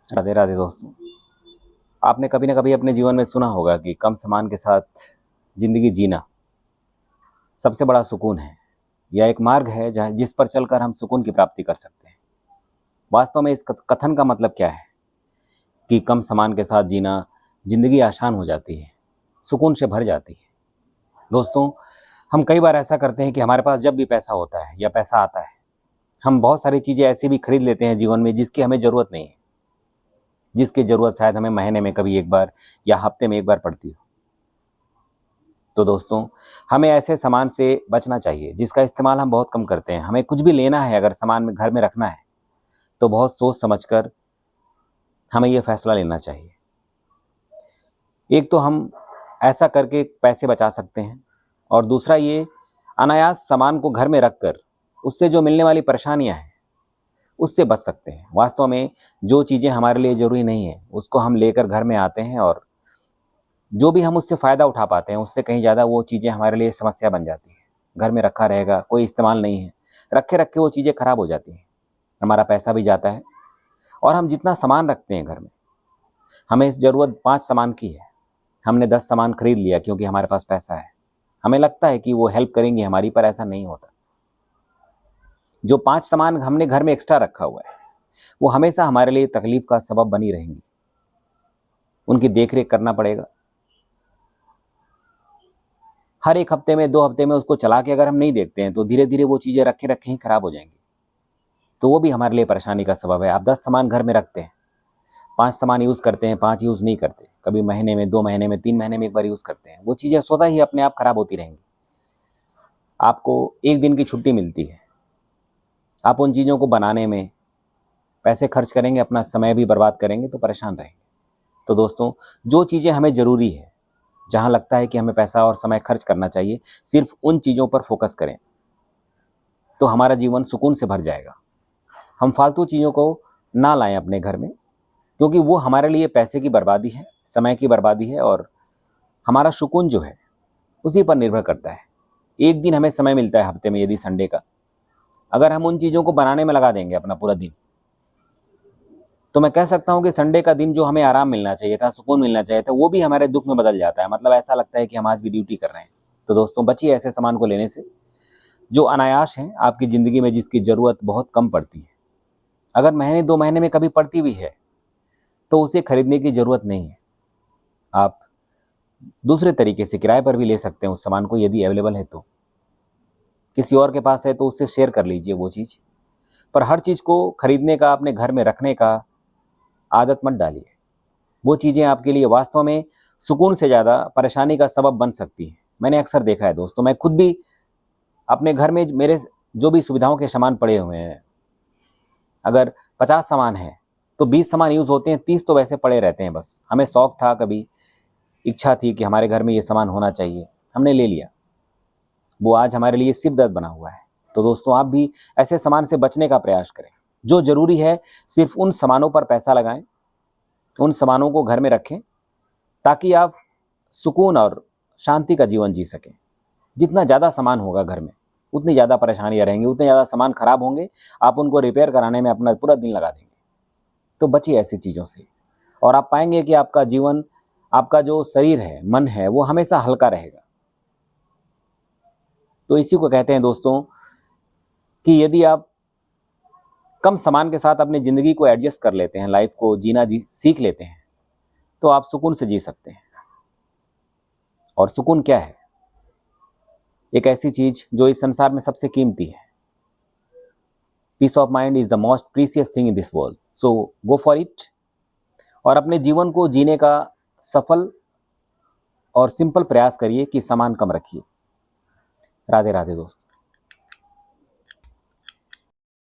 राधे राधे दोस्तों। आपने कभी ना कभी अपने जीवन में सुना होगा कि कम सामान के साथ जिंदगी जीना सबसे बड़ा सुकून है। यह एक मार्ग है जहाँ जिस पर चलकर हम सुकून की प्राप्ति कर सकते हैं। वास्तव में इस कथन का मतलब क्या है कि कम सामान के साथ जीना जिंदगी आसान हो जाती है, सुकून से भर जाती है। दोस्तों, हम कई बार ऐसा करते हैं कि हमारे पास जब भी पैसा होता है या पैसा आता है, हम बहुत सारी चीज़ें ऐसी भी खरीद लेते हैं जीवन में जिसकी हमें ज़रूरत नहीं है, जिसकी ज़रूरत शायद हमें महीने में कभी एक बार या हफ्ते में एक बार पड़ती हो। तो दोस्तों, हमें ऐसे सामान से बचना चाहिए जिसका इस्तेमाल हम बहुत कम करते हैं। हमें कुछ भी लेना है, अगर सामान में घर में रखना है, तो बहुत सोच समझकर हमें ये फैसला लेना चाहिए। एक तो हम ऐसा करके पैसे बचा सकते हैं, और दूसरा ये अनायास सामान को घर में रखकर उससे जो मिलने वाली परेशानियां हैं उससे बच सकते हैं। वास्तव में जो चीज़ें हमारे लिए ज़रूरी नहीं है उसको हम लेकर घर में आते हैं, और जो भी हम उससे फ़ायदा उठा पाते हैं उससे कहीं ज़्यादा वो चीज़ें हमारे लिए समस्या बन जाती है। घर में रखा रहेगा, कोई इस्तेमाल नहीं है, रखे रखे वो चीज़ें ख़राब हो जाती हैं, हमारा पैसा भी जाता है। और हम जितना सामान रखते हैं घर में, हमें ज़रूरत 5 सामान की है, हमने 10 सामान खरीद लिया क्योंकि हमारे पास पैसा है। हमें लगता है कि वो हेल्प करेंगी हमारी, पर ऐसा नहीं होता। जो 5 सामान हमने घर में एक्स्ट्रा रखा हुआ है वो हमेशा हमारे लिए तकलीफ का सबब बनी रहेंगी। उनकी देख रेख करना पड़ेगा। हर एक हफ्ते में, 2 हफ्ते में उसको चला के अगर हम नहीं देखते हैं तो धीरे धीरे वो चीज़ें रखे रखे ही खराब हो जाएंगी। तो वो भी हमारे लिए परेशानी का सबब है। आप 10 सामान घर में रखते हैं, 5 सामान यूज़ करते हैं, 5 यूज़ नहीं करते, कभी महीने में, 2 महीने में, 3 महीने में एक बार यूज़ करते हैं, वो चीज़ें स्वतः ही अपने आप खराब होती रहेंगी। आपको एक दिन की छुट्टी मिलती है, आप उन चीज़ों को बनाने में पैसे खर्च करेंगे, अपना समय भी बर्बाद करेंगे, तो परेशान रहेंगे। तो दोस्तों, जो चीज़ें हमें ज़रूरी है, जहाँ लगता है कि हमें पैसा और समय खर्च करना चाहिए, सिर्फ उन चीज़ों पर फोकस करें तो हमारा जीवन सुकून से भर जाएगा। हम फालतू चीज़ों को ना लाएं अपने घर में, क्योंकि वो हमारे लिए पैसे की बर्बादी है, समय की बर्बादी है, और हमारा सुकून जो है उसी पर निर्भर करता है। एक दिन हमें समय मिलता है हफ्ते में, यदि संडे का, अगर हम उन चीज़ों को बनाने में लगा देंगे अपना पूरा दिन, तो मैं कह सकता हूँ कि संडे का दिन जो हमें आराम मिलना चाहिए था, सुकून मिलना चाहिए था, वो भी हमारे दुख में बदल जाता है। मतलब ऐसा लगता है कि हम आज भी ड्यूटी कर रहे हैं। तो दोस्तों, बचिए ऐसे सामान को लेने से जो अनायास हैं आपकी ज़िंदगी में, जिसकी ज़रूरत बहुत कम पड़ती है। अगर महीने 2 महीने में कभी पड़ती भी है तो उसे खरीदने की ज़रूरत नहीं है। आप दूसरे तरीके से किराए पर भी ले सकते हैं उस सामान को, यदि अवेलेबल है तो। किसी और के पास है तो उससे शेयर कर लीजिए वो चीज़। पर हर चीज़ को खरीदने का, अपने घर में रखने का आदत मत डालिए। वो चीज़ें आपके लिए वास्तव में सुकून से ज़्यादा परेशानी का सबब बन सकती हैं। मैंने अक्सर देखा है दोस्तों, मैं खुद भी अपने घर में मेरे जो भी सुविधाओं के सामान पड़े हुए हैं, अगर 50 सामान हैं तो 20 सामान यूज़ होते हैं, 30 तो वैसे पड़े रहते हैं। बस हमें शौक था, कभी इच्छा थी कि हमारे घर में ये सामान होना चाहिए, हमने ले लिया, वो आज हमारे लिए सिर दर्द बना हुआ है। तो दोस्तों, आप भी ऐसे सामान से बचने का प्रयास करें। जो ज़रूरी है सिर्फ उन सामानों पर पैसा लगाएं, उन सामानों को घर में रखें, ताकि आप सुकून और शांति का जीवन जी सकें। जितना ज़्यादा सामान होगा घर में, उतनी ज़्यादा परेशानियाँ रहेंगी, उतने ज़्यादा सामान खराब होंगे, आप उनको रिपेयर कराने में अपना पूरा दिन लगा देंगे। तो बचिए ऐसी चीज़ों से, और आप पाएंगे कि आपका जीवन, आपका जो शरीर है, मन है, वो हमेशा हल्का रहेगा। तो इसी को कहते हैं दोस्तों कि यदि आप कम सामान के साथ अपनी ज़िंदगी को एडजस्ट कर लेते हैं, लाइफ को जीना सीख लेते हैं, तो आप सुकून से जी सकते हैं। और सुकून क्या है? एक ऐसी चीज़ जो इस संसार में सबसे कीमती है। Peace of mind is the most precious thing in this world, so go for it. और अपने जीवन को जीने का सफल और सिंपल प्रयास करिए कि सामान कम रखिए। राधे राधे दोस्तों।